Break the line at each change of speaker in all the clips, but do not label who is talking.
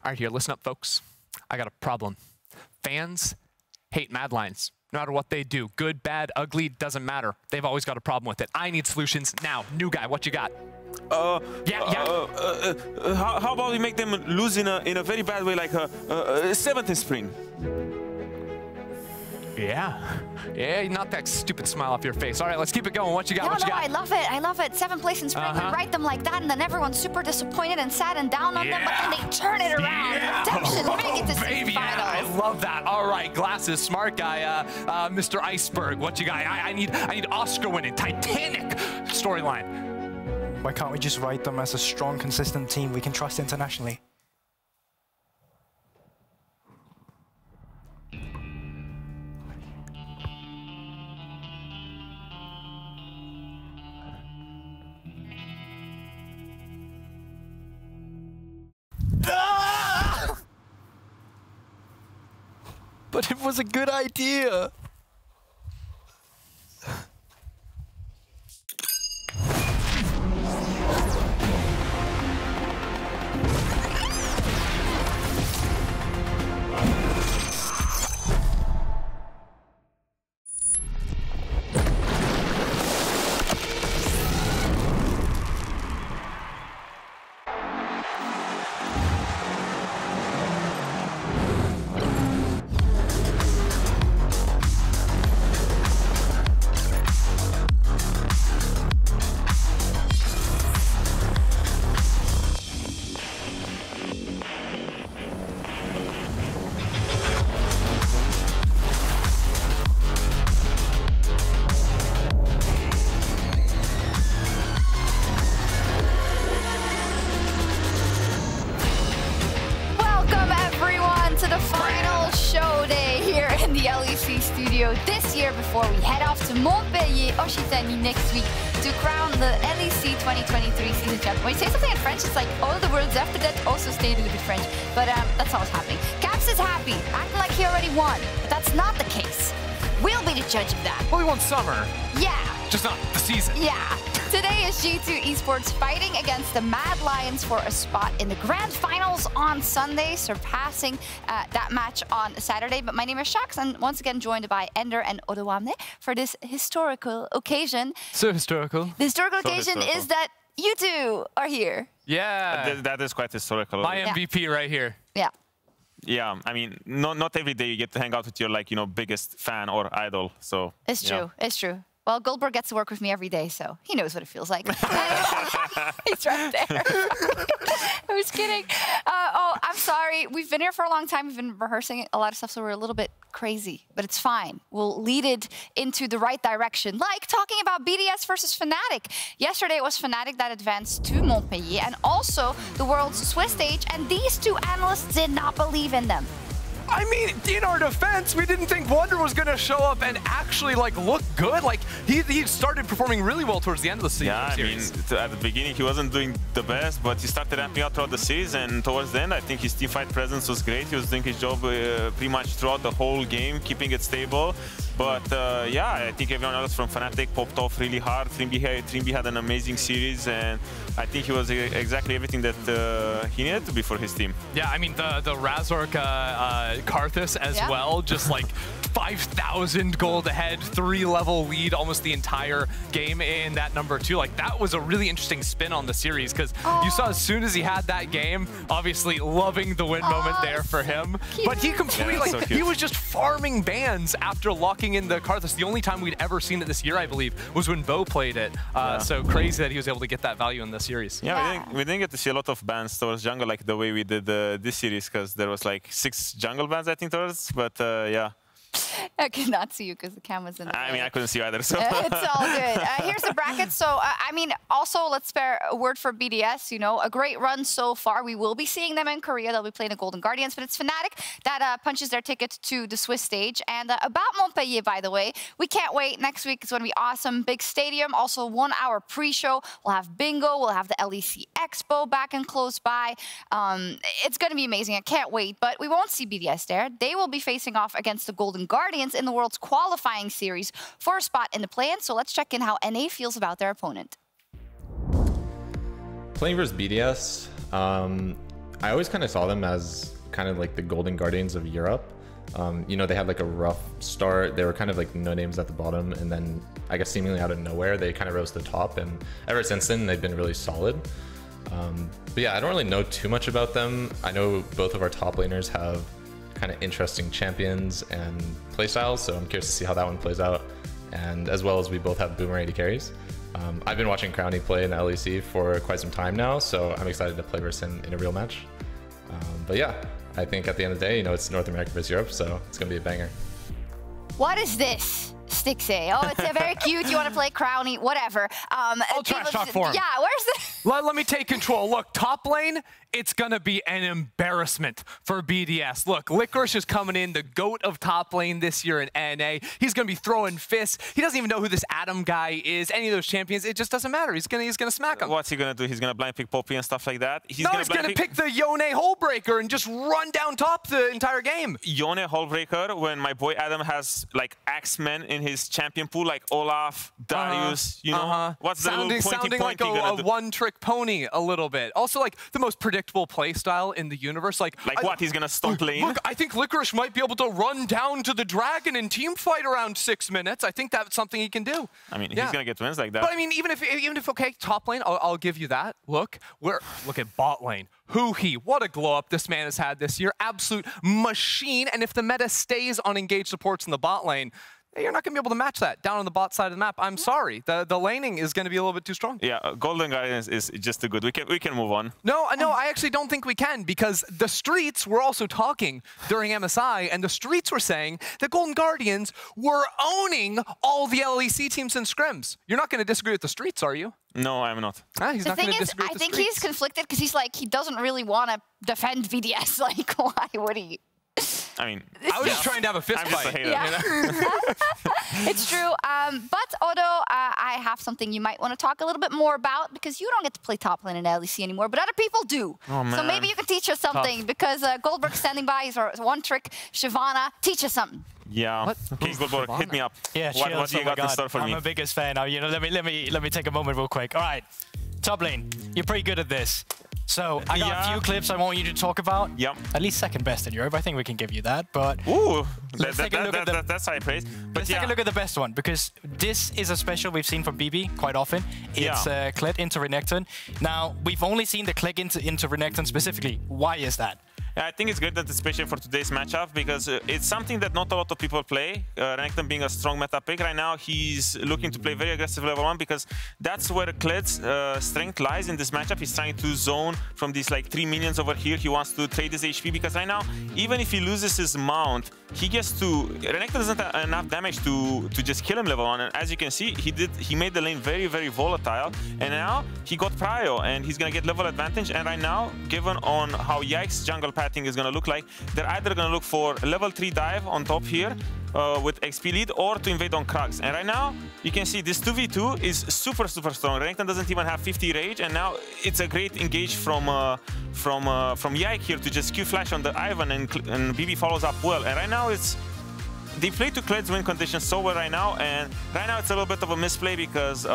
All right, here, listen up, folks. I got a problem. Fans hate Mad Lions. No matter what they do, good, bad, ugly, doesn't matter. They've always got a problem with it. I need solutions now. New guy, what you got?
How about we make them lose in a very bad way, like a 7th sprint?
Yeah, not that stupid smile off your face. All right, let's keep it going. What you got?
No,
what you got?
I love it. I love it. 7th place in sprint. We write them like that, and then everyone's super disappointed and sad and down on them, but then they turn it around. Redemption, make it to semifinals.
I love that. All right, Glasses, smart guy, Mr. Iceberg. What you got? I need Oscar winning, Titanic storyline.
Why can't we just write them as a strong, consistent team we can trust internationally?
But it was a good idea.
LEC studio this year before we head off to Montpellier, Occitanie next week to crown the LEC 2023 season champion. When you say something in French, it's like all the words after that also stayed a little bit French, but that's all that's happening. Caps is happy, acting like he already won, but that's not the case. We'll be the judge of that.
Well, we won summer.
Yeah.
Just not the season.
Yeah. Today is G2 Esports fighting against the Mad Lions for a spot in the grand finals on Sunday, surpassing that match on Saturday. But my name is Shax, and once again joined by Ender and Odewamne for this historical occasion.
So historical.
The historical occasion is that you two are here.
Yeah.
That is quite historical.
My MVP right here.
Yeah.
Yeah, I mean, not every day you get to hang out with your, like, biggest fan or idol. So
it's true. It's true. Well, Goldberg gets to work with me every day, so he knows what it feels like. He's right there. I was kidding. Oh, I'm sorry. We've been here for a long time. We've been rehearsing a lot of stuff, so we're a little bit crazy, but it's fine. We'll lead it into the right direction, like talking about BDS versus Fnatic. Yesterday it was Fnatic that advanced to Montpellier and also the world's Swiss stage, and these two analysts did not believe in them.
I mean, in our defense, we didn't think Wonder was going to show up and actually, look good. He started performing really well towards the end of the season.
Yeah, I mean, at the beginning, he wasn't doing the best, but he started ramping up throughout the season. And towards the end, I think his teamfight presence was great. He was doing his job pretty much throughout the whole game, keeping it stable. But yeah, I think everyone else from Fnatic popped off really hard. Trimby had an amazing series, and I think he was exactly everything that he needed to be for his team.
Yeah, I mean, the Razork Karthus as well, just 5,000 gold ahead, 3-level lead almost the entire game in that number 2. That was a really interesting spin on the series, because you saw as soon as he had that game, obviously loving the win moment there for him.
Cute.
But he completely, he was just farming bans after locking in the Karthus. The only time we'd ever seen it this year, I believe, was when Bo played it. So crazy that he was able to get that value in the series.
Yeah, we didn't get to see a lot of bans towards jungle like the way we did this series, because there was 6 jungle bans, I think, towards, but yeah.
I could not see you because the camera's in the way.
I mean, I couldn't see you either, so.
It's all good. Here's the bracket. So, I mean, also, let's spare a word for BDS. A great run so far. We will be seeing them in Korea. They'll be playing the Golden Guardians, but it's Fnatic that punches their ticket to the Swiss stage. And about Montpellier, by the way, we can't wait. Next week is going to be awesome. Big stadium, also 1-hour pre-show. We'll have bingo. We'll have the LEC Expo back and close by. It's going to be amazing. I can't wait. But we won't see BDS there. They will be facing off against the Golden Guardians in the world's qualifying series for a spot in the play-in. So let's check in how NA feels about their opponent.
Playing versus BDS, I always kind of saw them as kind of like the Golden Guardians of Europe. You know, they had like a rough start. They were kind of like no names at the bottom, and then I guess seemingly out of nowhere, they kind of rose to the top. And ever since then, they've been really solid. But yeah, I don't really know too much about them. I know both of our top laners have kind of interesting champions and playstyles, so I'm curious to see how that one plays out. And as well as we both have boomer AD carries. I've been watching Crowny play in the LEC for quite some time now, so I'm excited to play versus him in a real match. But yeah, I think at the end of the day, you know, it's North America versus Europe, so it's gonna be a banger.
What is this? Stixay. Oh, it's very cute. You want to play Crowny, whatever.
I'll trash talk for him.
Yeah, where's the...
Let me take control. Look, top lane, it's going to be an embarrassment for BDS. Look, FLICKR is coming in, the GOAT of top lane this year in NA. He's going to be throwing fists. He doesn't even know who this Adam guy is, any of those champions. It just doesn't matter. He's gonna smack him.
What's he going to do? He's going to blind pick Poppy and stuff like that?
He's going to pick the Yone Hullbreaker and just run down top the entire game.
Yone Hullbreaker, when my boy Adam has like Axemen in his champion pool, like Olaf, Darius, you know? What's the little
sounding like a one-trick pony a little bit. Also, like, the most predictable play style in the universe. Like
what? He's gonna stomp lane?
Look, I think FLICKR might be able to run down to the dragon and team fight around 6 minutes. I think that's something he can do.
I mean, he's gonna get wins like that.
But I mean, even if okay, top lane, I'll give you that. Look at bot lane. What a glow up this man has had this year. Absolute machine. And if the meta stays on engaged supports in the bot lane, you're not going to be able to match that down on the bot side of the map. I'm sorry. The laning is going to be a little bit too strong.
Yeah, Golden Guardians is just too good. We can move on.
No, I actually don't think we can, because the streets were also talking during MSI, and the streets were saying that Golden Guardians were owning all the LEC teams in scrims. You're not going to disagree with the streets, are you?
No, I'm not.
He's not going to disagree with the streets.
I think he's conflicted because he's like, he doesn't really want to defend VDS. Like, why would he?
I mean,
I was just trying to have a fist fight.
Just a hater.
Yeah. It's true. But Odo, I have something you might want to talk a little bit more about, because you don't get to play top lane in LEC anymore, but other people do.
Oh, man.
So maybe you can teach us something, because Goldberg's standing by. He's our one trick. Shyvana, teach us something.
Yeah.
What?
Okay, Goldberg, hit me up.
Yeah,
what do you got in store for me?
I'm a biggest fan. Now, you know, let me take a moment real quick. All right, top lane, you're pretty good at this. So I got a few clips I want you to talk about.
Yep.
At least second best in Europe. I think we can give you that. But
ooh,
let's take a look at
that's high praise. But
let's take a look at the best one, because this is a special we've seen from BB quite often. It's Kled into Renekton. Now we've only seen the click into Renekton specifically. Why is that?
I think it's good that especially for today's matchup, because it's something that not a lot of people play. Renekton being a strong meta pick right now, he's looking to play very aggressive level 1, because that's where Kled's strength lies in this matchup. He's trying to zone from these like 3 minions over here. He wants to trade his HP, because right now, even if he loses his mount, he gets to... Renekton doesn't have enough damage to just kill him level 1. And as you can see, he made the lane very, very volatile. And now he got Prio, and he's going to get level advantage. And right now, given on how Yike's jungle path is going to look like, they're either going to look for a level 3 dive on top here with XP lead, or to invade on Krugs. And right now, you can see this 2v2 is super, super strong. Renekton doesn't even have 50 rage, and now it's a great engage from Yike here to just Q flash on the Ivan, and BB follows up well. And right now, they play to Kled's win conditions so well right now, and right now it's a little bit of a misplay, because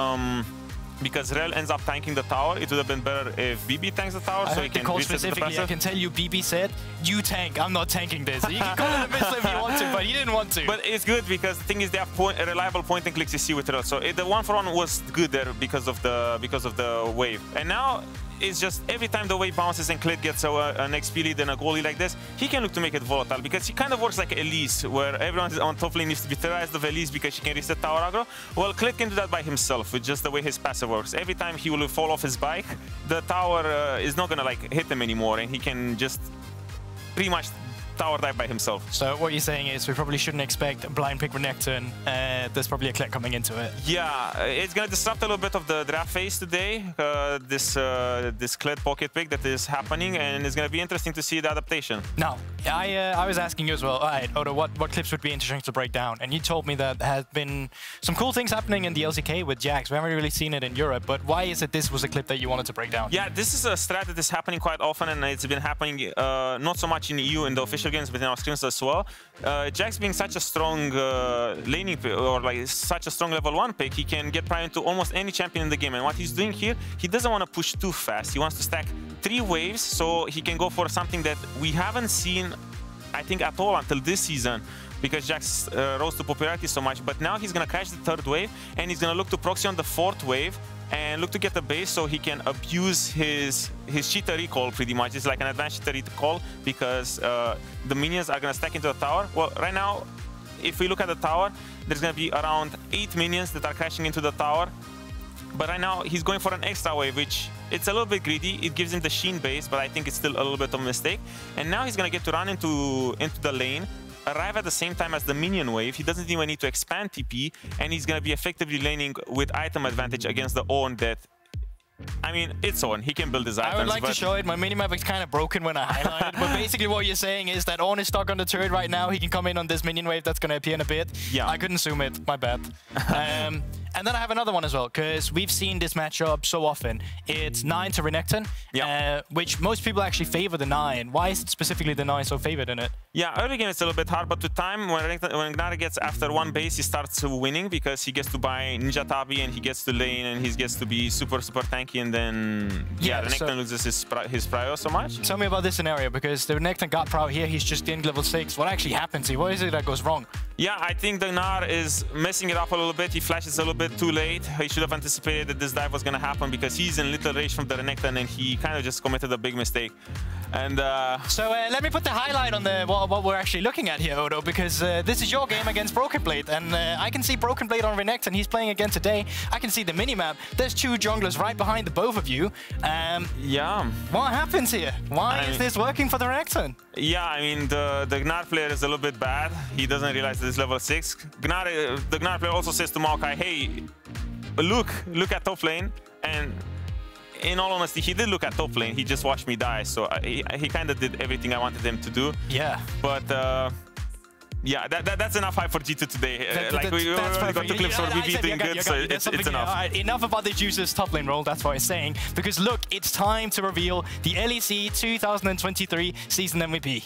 Rel ends up tanking the tower. It would have been better if BB tanks the tower, so he can reset the passive.
I can tell you, BB said, "You tank. I'm not tanking this." You can call it a misplay if you want to, but he didn't want to.
But it's good, because the thing is, they have a reliable point and click CC with Rel. So the 1-for-1 was good there because of the wave. And now it's just every time the wave bounces and Kled gets an XP lead and a goal lead like this, he can look to make it volatile, because he kind of works like Elise, where everyone on top lane needs to be terrorized of Elise because she can reset tower aggro. Well, Kled can do that by himself with just the way his passive works. Every time he will fall off his bike, the tower is not gonna like hit him anymore, and he can just pretty much tower dive by himself.
So what you're saying is we probably shouldn't expect blind pick Renekton. There's probably a click coming into it.
Yeah, it's gonna disrupt a little bit of the draft phase today. This Kled pocket pick that is happening, and it's gonna be interesting to see the adaptation.
Now, I was asking you as well. All right, Odo, what clips would be interesting to break down? And you told me that there has been some cool things happening in the LCK with Jax. We haven't really seen it in Europe, but why is it this was a clip that you wanted to break down?
Yeah, this is a strat that is happening quite often, and it's been happening not so much in EU in the official initial games between our screens as well. Jax being such a strong laning pick, or like such a strong level 1 pick, he can get prime into almost any champion in the game. And what he's doing here, he doesn't want to push too fast. He wants to stack 3 waves so he can go for something that we haven't seen, I think, at all until this season, because Jax rose to popularity so much. But now he's going to crash the 3rd wave, and he's going to look to proxy on the 4th wave and look to get the base so he can abuse his cheetah recall pretty much. It's like an advanced cheetah recall because the minions are going to stack into the tower. Well, right now, if we look at the tower, there's going to be around 8 minions that are crashing into the tower. But right now, he's going for an extra wave, which it's a little bit greedy. It gives him the Sheen base, but I think it's still a little bit of a mistake. And now he's going to get to run into the lane, arrive at the same time as the minion wave. He doesn't even need to expand TP, and he's going to be effectively laning with item advantage against the Owen that, I mean, it's Owen. He can build his items.
I would like to show it. My minimap is kind of broken when I highlight it, but basically what you're saying is that Owen is stuck on the turret right now. He can come in on this minion wave that's going to appear in a bit.
Yeah.
I couldn't zoom it. My bad. And then I have another one as well, because we've seen this matchup so often. It's 9 to Renekton, which most people actually favor the 9. Why is it specifically the 9 so favored in it?
Yeah, early game it's a little bit hard, but to time, when Gnar gets after 1 base, he starts winning because he gets to buy Ninja Tabi and he gets to lane and he gets to be super tanky, and then Renekton loses his prio so much.
Tell me about this scenario, because the Renekton got prio here, he's just in level 6. What actually happens here? What is it that goes wrong?
Yeah, I think the Gnar is messing it up a little bit. He flashes a little bit too late. He should have anticipated that this dive was going to happen because he's in little rage from the Renekton and he kind of just committed a big mistake. And
so let me put the highlight on the what we're actually looking at here, Odo, because this is your game against Broken Blade, and I can see Broken Blade on Renekton. He's playing again today. I can see the minimap. There's 2 junglers right behind the both of you.
Yeah.
What happens here? Why is this working for the Renekton?
Yeah, I mean, the Gnar player is a little bit bad. He doesn't realize that it's level 6. The Gnar player also says to Maokai, hey, look at top lane. And in all honesty, he did look at top lane. He just watched me die. So he kind of did everything I wanted him to do.
Yeah.
But yeah, that's enough hype for G2 today. We got 2 clips for BB doing good, so it's enough.
All right, enough about the Juice's top lane role, that's what I'm saying. Because look, it's time to reveal the LEC 2023 Season MVP.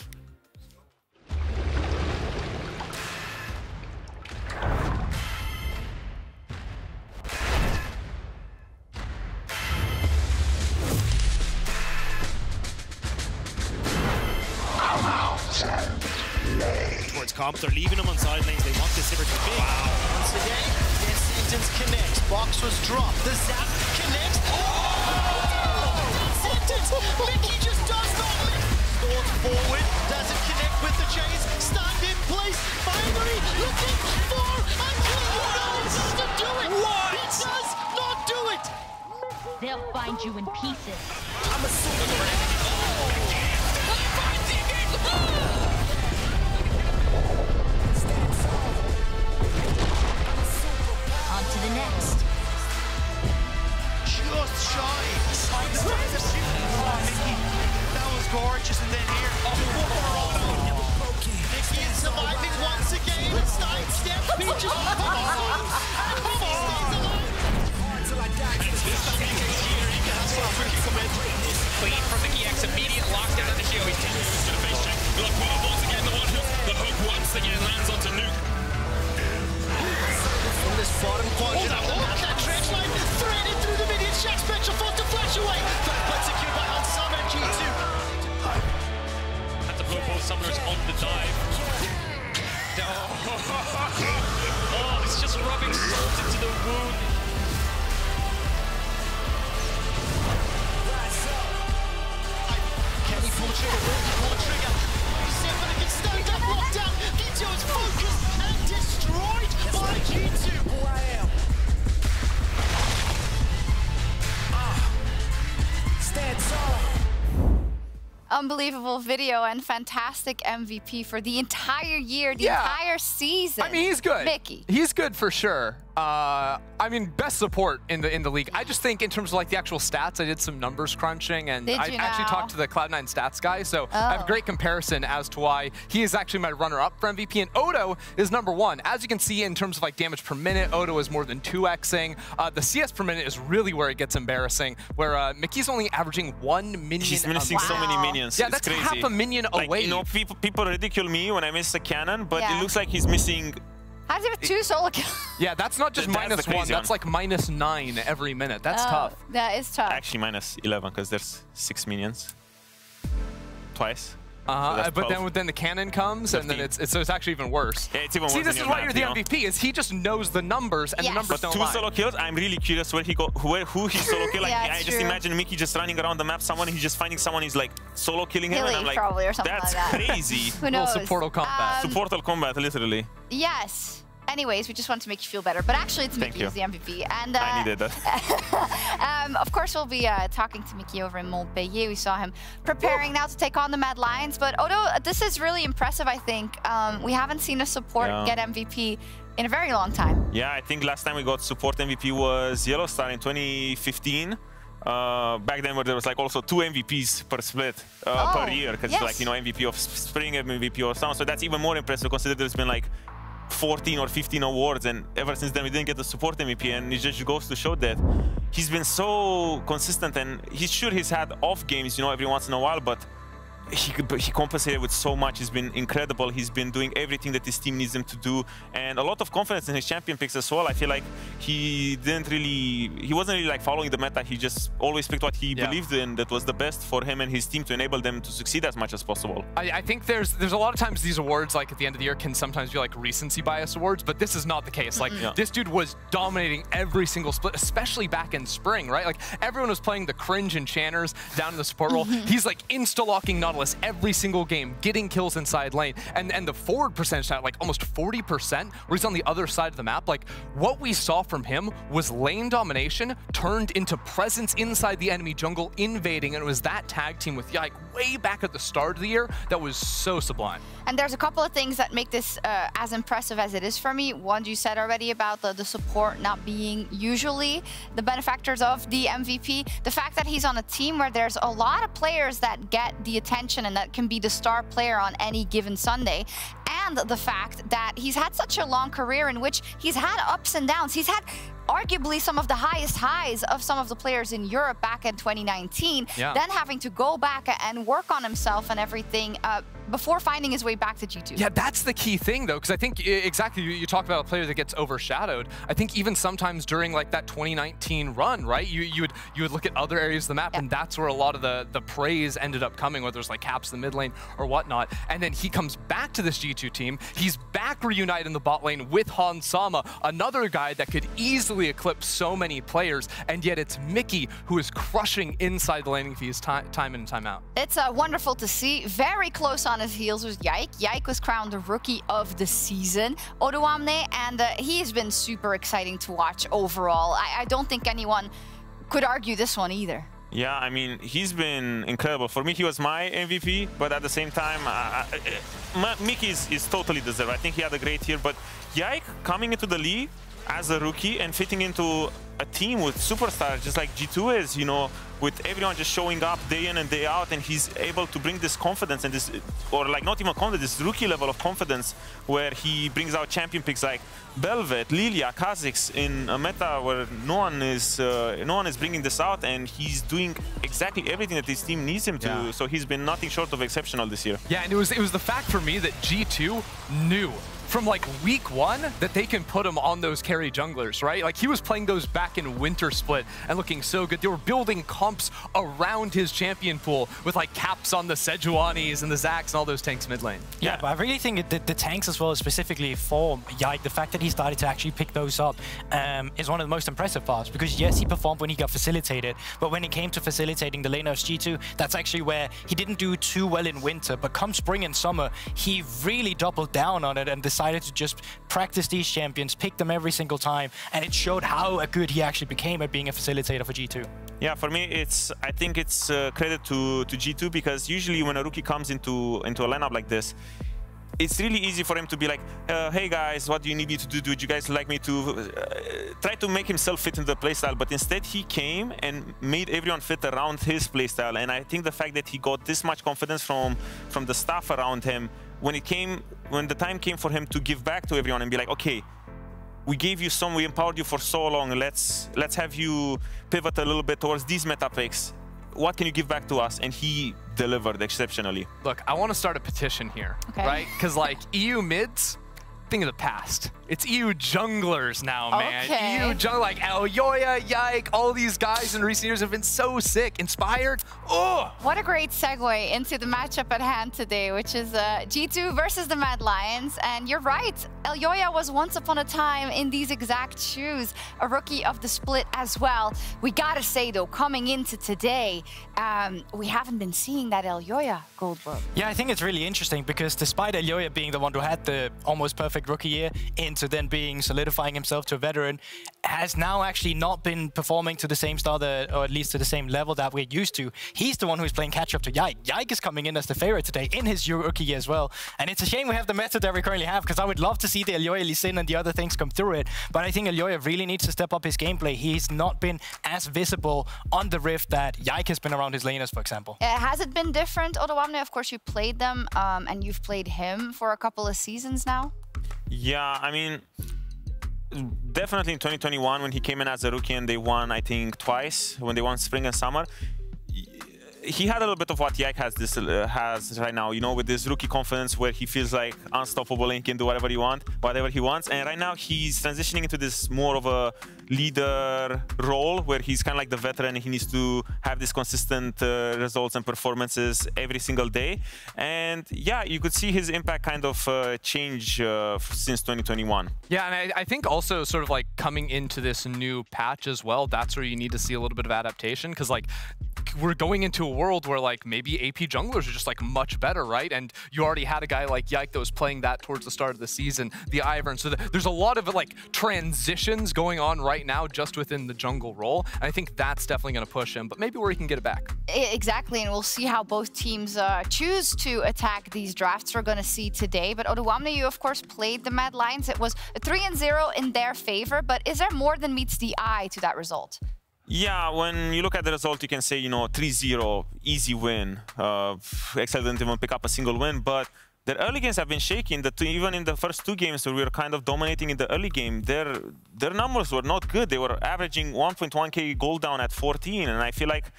Towards comp, they're leaving him on side lanes. They want this Sivir to be big. Wow. Once again, this sentence connects. Box was dropped. The zap connects. Oh! Sentence! Mickey just does not miss. Thoughts forward. Doesn't connect with the chase. Stand in place. Finally looking for a kill. No, it doesn't do it. What? It does not do it.
They'll find you in pieces.
I'm assuming
On to the next.
Just shy. That was gorgeous, and then here. Mickey is surviving once again. Sidestep, Peaches. Come on.
Clean from the EX, immediate lockdown of the shield. He's taking to the face check. Look, once again, the one hook. The hook once again lands onto Nuke.
From this bottom quadrant. That trench line is threaded through the minion. Shax Spectre forced to flash away. But secured by Unsummoned G2.
And the Blue Ball Summoners on the dive. Oh, it's just rubbing salt into the wound.
Can he pull trigger? Will he pull trigger? Seven can stand up, lockdown. G2 is focused and destroyed by G2. Who I am. Stand tall.
Unbelievable video and fantastic MVP for the entire year, the entire season.
I mean, he's good.
Mickey.
He's good for sure. I mean, best support in the league. I just think in terms of like the actual stats, I did some numbers crunching, and I actually talked to the Cloud9 stats guy, so I have a great comparison as to why he is actually my runner-up for MVP, and Odo is #1. As you can see, in terms of like damage per minute, Odo is more than 2xing. The CS per minute is really where it gets embarrassing, where Mickey's only averaging 1 minion.
He's missing so many minions.
Yeah,
it's
that's
crazy.
half a minion away.
You know, people ridicule me when I miss a cannon, but it looks like he's missing.
How does he have 2 solo kills?
Yeah, that's not just -1. That's like -9 every minute. That's tough.
That is tough.
Actually, -11 because there's 6 minions. Twice.
So but then the cannon comes, 15. And then it's actually even worse.
Yeah, it's even worse.
See, this is why you're the MVP. Is he just knows the numbers, and the numbers don't lie. 2
solo kills. I'm really curious who he solo kill. Like, I just imagine Mickey just running around the map. He's just finding someone. He's like solo killing him, and I'm like,
probably, or something
that's
like that.
crazy.
Who knows?
Supportal combat.
Supportal combat, literally.
Yes. Anyways, we just wanted to make you feel better. But actually, it's Mickey who's the MVP. And
I needed that.
of course, we'll be talking to Mickey over in Montpellier. We saw him preparing now to take on the Mad Lions. But Odo, this is really impressive, I think. We haven't seen a support get MVP in a very long time.
Yeah, I think last time we got support MVP was Yellowstar in 2015. Back then, where there was like also 2 MVPs per split per year, because like, you know, MVP of spring, MVP of summer. So that's even more impressive, considering there's been like 14 or 15 awards, and ever since then we didn't get the support MVP, and it just goes to show that he's been so consistent, and he's had off games, you know, every once in a while, but he compensated with so much. He's been incredible. He's been doing everything that his team needs him to do, and a lot of confidence in his champion picks as well. I feel like he wasn't really like following the meta. He just always picked what he believed in that was the best for him and his team to enable them to succeed as much as possible.
I think there's a lot of times these awards, like at the end of the year, can sometimes be like recency bias awards, but this is not the case. Like this dude was dominating every single split, especially back in spring, right? Like everyone was playing the cringe enchanters down in the support role. He's like insta-locking Nautilus every single game, getting kills inside lane, and the forward percentage at like almost 40%, where he's on the other side of the map. Like what we saw from him was lane domination turned into presence inside the enemy jungle, invading, and it was that tag team with Yike way back at the start of the year that was so sublime.
And there's a couple of things that make this as impressive as it is for me. One, you said already about the support not being usually the benefactors of the MVP. The fact that he's on a team where there's a lot of players that get the attention and that can be the star player on any given Sunday. And the fact that he's had such a long career in which he's had ups and downs. He's had arguably some of the highest highs of some of the players in Europe back in 2019, then having to go back and work on himself and everything before finding his way back to G2.
Yeah, that's the key thing, though, because I think exactly you talk about a player that gets overshadowed. I think even sometimes during like that 2019 run, right, you would look at other areas of the map, and that's where a lot of the praise ended up coming, whether it's like Caps in the mid lane or whatnot. And then he comes back to this G2 team. He's back reunited in the bot lane with Han Sama, another guy that could easily eclipse so many players, and yet it's Mickey who is crushing inside the laning fees time in and time out.
It's wonderful to see. Very close on his heels was Yike. Yike was crowned the Rookie of the Season, Odoamne, and he has been super exciting to watch overall. I don't think anyone could argue this one either.
Yeah, I mean, he's been incredible. For me, he was my MVP, but at the same time, Mickey is totally deserved. I think he had a great year, but Yike coming into the league as a rookie and fitting into a team with superstars just like G2 is, you know, with everyone just showing up day in and day out, and he's able to bring this confidence and this, or like not even confidence, this rookie level of confidence where he brings out champion picks like Belvet, Lilia, Kha'Zix in a meta where no one is bringing this out, and he's doing exactly everything that his team needs him to. So he's been nothing short of exceptional this year.
Yeah, and it was the fact for me that G2 knew from like week 1 that they can put him on those carry junglers, right? Like he was playing those back in Winter Split and looking so good. They were building comps around his champion pool with like Caps on the Sejuanis and the Zacs and all those tanks mid lane.
Yeah, but I really think the tanks as well, specifically for Yike, the fact that he started to actually pick those up is one of the most impressive parts, because yes, he performed when he got facilitated, but when it came to facilitating the laners G2, that's actually where he didn't do too well in winter, but come spring and summer, he really doubled down on it and decided to just practice these champions, pick them every single time, and it showed how good he actually became at being a facilitator for G2.
Yeah, for me, I think it's credit to G2, because usually when a rookie comes into a lineup like this, it's really easy for him to be like, hey guys, what do you need me to do? Would you guys like me to try to make himself fit into the playstyle? But instead he came and made everyone fit around his playstyle. And I think the fact that he got this much confidence from the staff around him, when the time came for him to give back to everyone and be like, okay, we gave you we empowered you for so long. Let's have you pivot a little bit towards these meta picks. What can you give back to us? And he delivered exceptionally.
Look, I want to start a petition here, right? Because like EU mids, thing of the past. It's EU junglers now, man. EU junglers like Elyoya, Yike, all these guys in recent years have been so sick. Inspired. Oh!
What a great segue into the matchup at hand today, which is G2 versus the Mad Lions. And you're right, Elyoya was once upon a time in these exact shoes, a rookie of the split as well. We gotta say though, coming into today, we haven't been seeing that Elyoya Goldberg.
Yeah, I think it's really interesting because despite Elyoya being the one who had the almost perfect rookie year into then solidifying himself to a veteran, has now actually not been performing to the same style or at least to the same level that we're used to. He's the one who's playing catch up to Yike. Yike is coming in as the favorite today in his rookie year as well. And it's a shame we have the meta that we currently have, because I would love to see the Elyoya Lee Sin and the other things come through it. But I think Elyoya really needs to step up his gameplay. He's not been as visible on the Rift that Yike has been around his laners, for example.
Has it been different, Odoamne? Of course, you played them and you've played him for a couple of seasons now.
Yeah, I mean, definitely in 2021 when he came in as a rookie and they won, I think, twice, when they won Spring and Summer. He had a little bit of what Yike has right now, you know, with this rookie confidence where he feels like unstoppable and he can do whatever he wants. And right now he's transitioning into this more of a leader role where he's kind of like the veteran and he needs to have these consistent results and performances every single day. And yeah, you could see his impact kind of change since 2021.
Yeah, and I think also sort of like coming into this new patch as well, that's where you need to see a little bit of adaptation, because like we're going into a world where like maybe AP junglers are just like much better, right? And you already had a guy like Yike that was playing that towards the start of the season, the Ivern. So there's a lot of like transitions going on right now just within the jungle role. And I think that's definitely going to push him, but maybe where he can get it back.
Exactly, and we'll see how both teams choose to attack these drafts we're going to see today. But Odoamne, you of course played the Mad Lions. It was a 3-0 in their favor, but is there more than meets the eye to that result?
Yeah, when you look at the result, you can say, you know, 3-0, easy win. Excel didn't even pick up a single win, but their early games have been shaky. Even in the first two games where we were kind of dominating in the early game, their numbers were not good. They were averaging 1.1k gold down at 14, and I feel like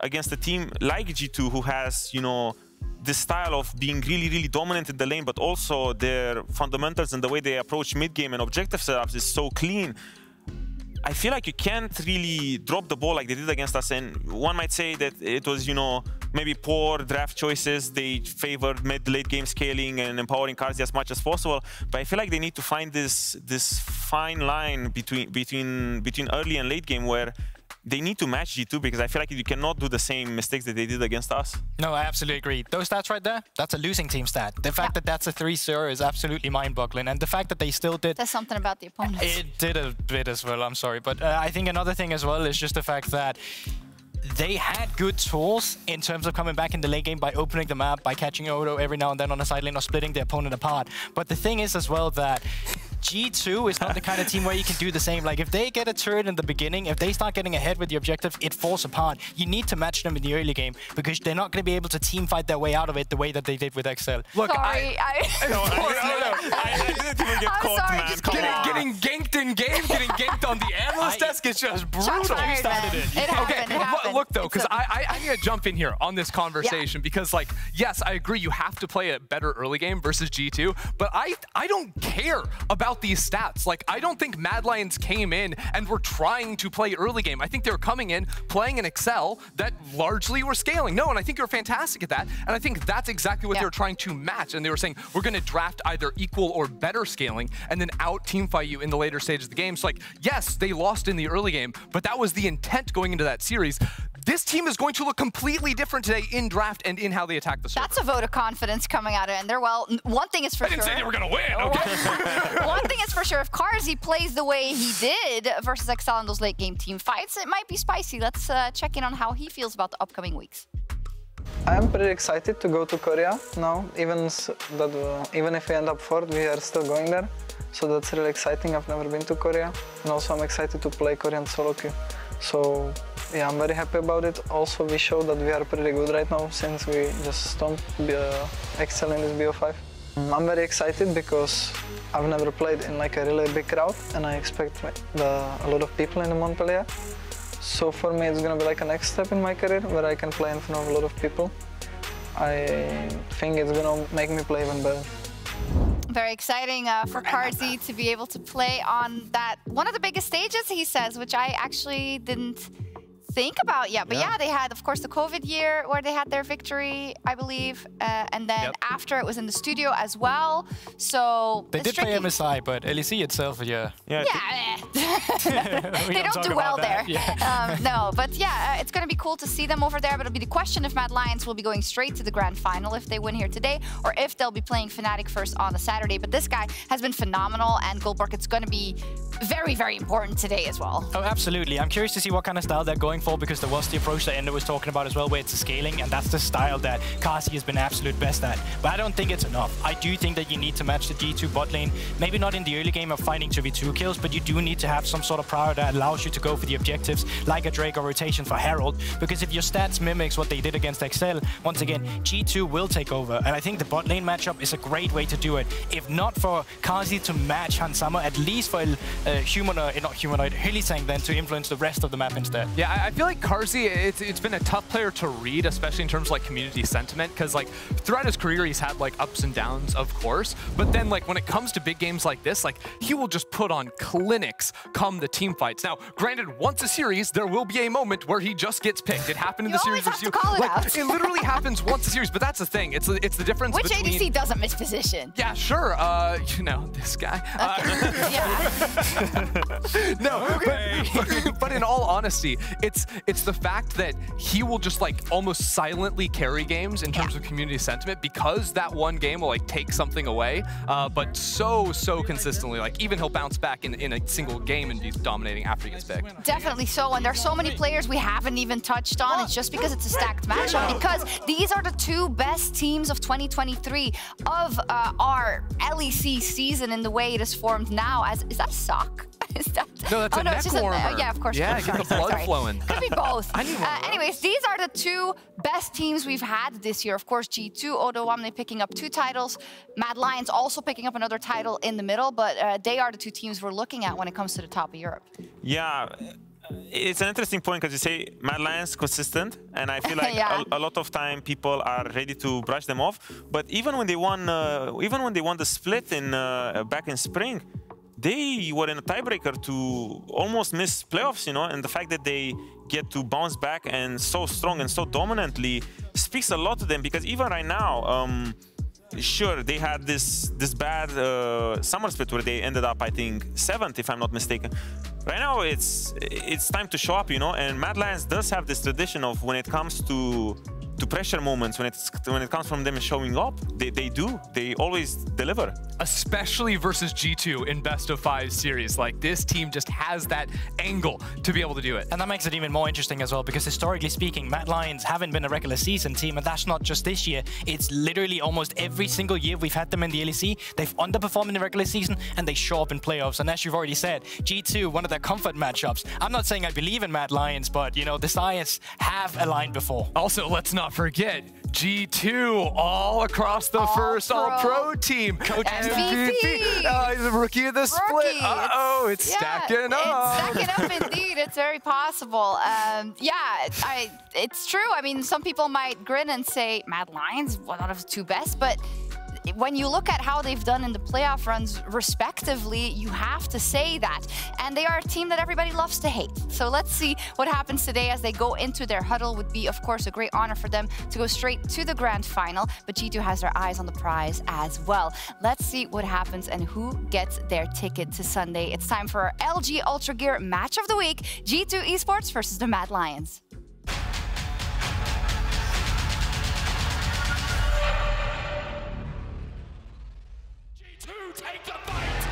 against a team like G2 who has, you know, this style of being really, really dominant in the lane, but also their fundamentals and the way they approach mid-game and objective setups is so clean. I feel like you can't really drop the ball like they did against us, and one might say that it was, you know, maybe poor draft choices. They favored mid-late game scaling and empowering cards as much as possible, but I feel like they need to find this fine line between early and late game where they need to match G2, because I feel like you cannot do the same mistakes that they did against us.
No, I absolutely agree. Those stats right there, that's a losing team stat. The fact that that's a 3-0 is absolutely mind-boggling. And the fact that they still did...
There's something about the opponents.
It did a bit as well, I'm sorry. But I think another thing as well is just the fact that they had good tools in terms of coming back in the late game by opening the map, by catching Odo every now and then on the side lane or splitting the opponent apart. But the thing is as well that G2 is not the kind of team where you can do the same. Like, if they get a turret in the beginning, if they start getting ahead with the objective, it falls apart. You need to match them in the early game, because they're not going to be able to team fight their way out of it the way that they did with Excel.
Look,
sorry,
I didn't even get caught, man.
Just getting ganked in game, getting ganked on the analyst desk is just brutal.
Fired, it happened.
Look, though, because I need to jump in here on this conversation, because, like, yes, I agree you have to play a better early game versus G2, but I don't care about these stats. Like, I don't think Mad Lions came in and were trying to play early game. I think they were coming in, playing an Excel that largely were scaling. No, and I think you're fantastic at that, and I think that's exactly what they were trying to match, and they were saying, we're going to draft either equal or better scaling, and then out-teamfight you in the later stages of the game. So, like, yes, they lost in the early game, but that was the intent going into that series. This team is going to look completely different today in draft and in how they attack the server.
That's a vote of confidence coming out of it. And they're, well, one thing is for sure.
I didn't say they were going to win, okay?
One thing is for sure, if Carzzy plays the way he did versus Excel in those late game team fights, it might be spicy. Let's check in on how he feels about the upcoming weeks.
I'm pretty excited to go to Korea now. Even if we end up fourth, we are still going there. So that's really exciting. I've never been to Korea. And also I'm excited to play Korean solo queue. So yeah, I'm very happy about it. Also, we showed that we are pretty good right now since we just stomped Excel in this BO5. I'm very excited because I've never played in like a really big crowd and I expect a lot of people in the Montpellier. So for me, it's going to be like a next step in my career where I can play in front of a lot of people. I think it's going to make me play even better.
Very exciting for Carzy to be able to play on that, one of the biggest stages, he says, which I actually didn't think about yet. But yeah, they had, of course, the COVID year where they had their victory, I believe. And then after it was in the studio as well. So
they did play MSI, but LEC itself, yeah.
They don't do well there. Yeah. No, but yeah, it's going to be cool to see them over there. But it'll be the question if Mad Lions will be going straight to the grand final if they win here today, or if they'll be playing Fnatic first on the Saturday. But this guy has been phenomenal, and Goldberg, it's going to be very, very important today as well.
Oh, absolutely. I'm curious to see what kind of style they're going for, because there was the approach that Ender was talking about as well, where it's a scaling, and that's the style that Carzy has been absolute best at. But I don't think it's enough. I do think that you need to match the G2 bot lane, maybe not in the early game of finding 2v2 kills, but you do need to have some sort of power that allows you to go for the objectives, like a Drake or rotation for Herald, because if your stats mimics what they did against Excel, once again, G2 will take over. And I think the bot lane matchup is a great way to do it. If not for Carzy to match Hansama, at least for Hylissang then to influence the rest of the map instead.
Yeah, I feel like Carzy, it's been a tough player to read, especially in terms of like community sentiment, because like throughout his career he's had like ups and downs, of course, but then like when it comes to big games like this, like he will just put on clinics come the team fights. Now, granted, once a series there will be a moment where he just gets picked. It happened in the series versus you. It literally happens once a series, but that's the thing. It's the difference.
Which
between...
ADC doesn't miss position?
Yeah, sure. You know, this guy. No, but in all honesty, it's the fact that he will just like almost silently carry games in terms of community sentiment, because that one game will like take something away, but so consistently, like even he'll bounce back in a single game and be dominating after he gets picked.
Definitely so, and there's so many players we haven't even touched on. It's just because it's a stacked matchup, because these are the two best teams of 2023 of our LEC season in the way it is formed now. Is that a sock? Is that...
No, that's a neck warmer.
Yeah, of course.
Yeah, get the blood flowing.
Could be both. Anyways, these are the two best teams we've had this year. Of course, G2, Odo Wamne picking up 2 titles. Mad Lions also picking up another title in the middle, but they are the two teams we're looking at when it comes to the top of Europe.
Yeah. It's an interesting point because you say Mad Lions consistent, and I feel like a lot of time people are ready to brush them off. But even when they won the split in back in spring, they were in a tiebreaker to almost miss playoffs, you know, and the fact that they get to bounce back and so strong and so dominantly speaks a lot to them, because even right now, sure, they had this bad summer split where they ended up, I think, 7th, if I'm not mistaken. Right now, it's time to show up, you know, and Mad Lions does have this tradition of when it comes to pressure moments, when it comes from them showing up, they always deliver.
Especially versus G2 in best of 5 series. Like, this team just has that angle to be able to do it.
And that makes it even more interesting as well, because historically speaking, Mad Lions haven't been a regular season team, and that's not just this year. It's literally almost every single year we've had them in the LEC. They've underperformed in the regular season, and they show up in playoffs. And as you've already said, G2, one of their comfort matchups. I'm not saying I believe in Mad Lions, but, you know, the Science have aligned before.
Also, let's not forget, G2 all across the first All-Pro team. Coach MVP. He's the rookie of the split. Uh-oh, it's stacking up.
It's stacking up indeed. It's very possible. It's true. I mean, some people might grin and say, Mad Lions, one out of the 2 best, but when you look at how they've done in the playoff runs respectively, you have to say that. And they are a team that everybody loves to hate. So let's see what happens today as they go into their huddle. Would be, of course, a great honor for them to go straight to the grand final. But G2 has their eyes on the prize as well. Let's see what happens and who gets their ticket to Sunday. It's time for our LG Ultra Gear Match of the Week. G2 Esports versus the Mad Lions.
Take the fight as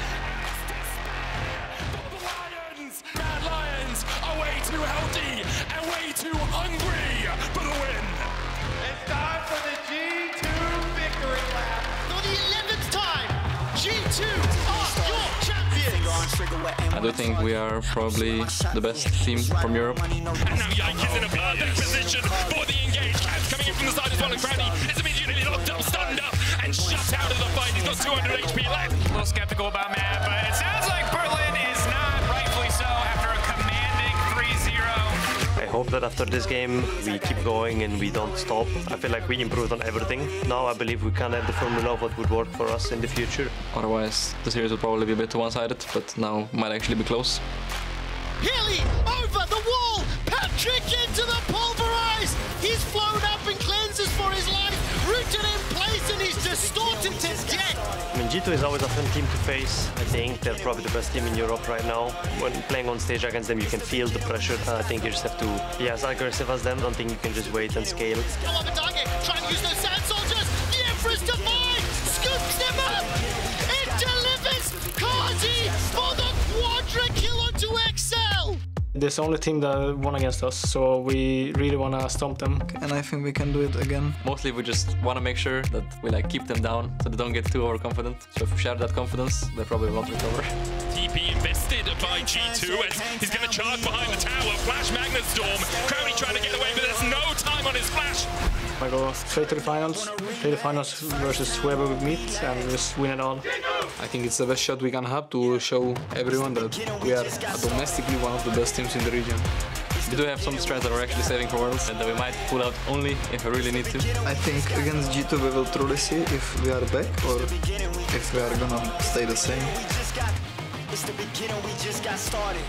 despair for the Lions. Mad Lions are way too healthy and way too hungry for the win.
for the G2 victory lap. For the 11th time, G2 are your champions.
I do think we are probably the best team from Europe.
And now Yike is in a perfect position for the engage. Cam's coming in from the side as well, and Crowny is immediately locked up, stunned up, and shut out of the fight. He's got 200 HP left.
A little skeptical about Matt, but it sounds like Berlin is not, rightfully so, after a commanding 3-0.
I hope that after this game we keep going and we don't stop. I feel like we improved on everything. Now I believe we can have the formula of what would work for us in the future.
Otherwise, the series will probably be a bit too one-sided, but now might actually be close.
Hilly over the wall, Patrick into the pulverize. He's flown up and cleanses for his life, rooted in place, and he's distorted to death.
I mean, G2 is always a fun team to face. I think they're probably the best team in Europe right now. When playing on stage against them, you can feel the pressure. I think you just have to be as aggressive as them. I don't think you can just wait and scale.
Go up and target, try and use those sand soldiers. The Emperor's Divine scoops them up. It delivers Kazi for the quadra kill onto XL.
This is the only team that won against us, so we really want to stomp them.
And I think we can do it again.
Mostly we just want to make sure that we keep them down so they don't get too overconfident. So if we share that confidence, they probably won't recover.
TP invested by G2 as he's going to charge behind the tower. Flash Magnet Storm. Crowny trying to get away, but there's no time on his flash.
I go straight to the finals, play the finals versus whoever we meet, and just win it all.
I think it's the best shot we can have to show everyone that we are domestically one of the best teams in the region.
We do have some strengths that we're actually saving for Worlds and that we might pull out only if we really need to.
I think against G2 we will truly see if we are back or if we are gonna stay the same.
It's the beginning, we just got started.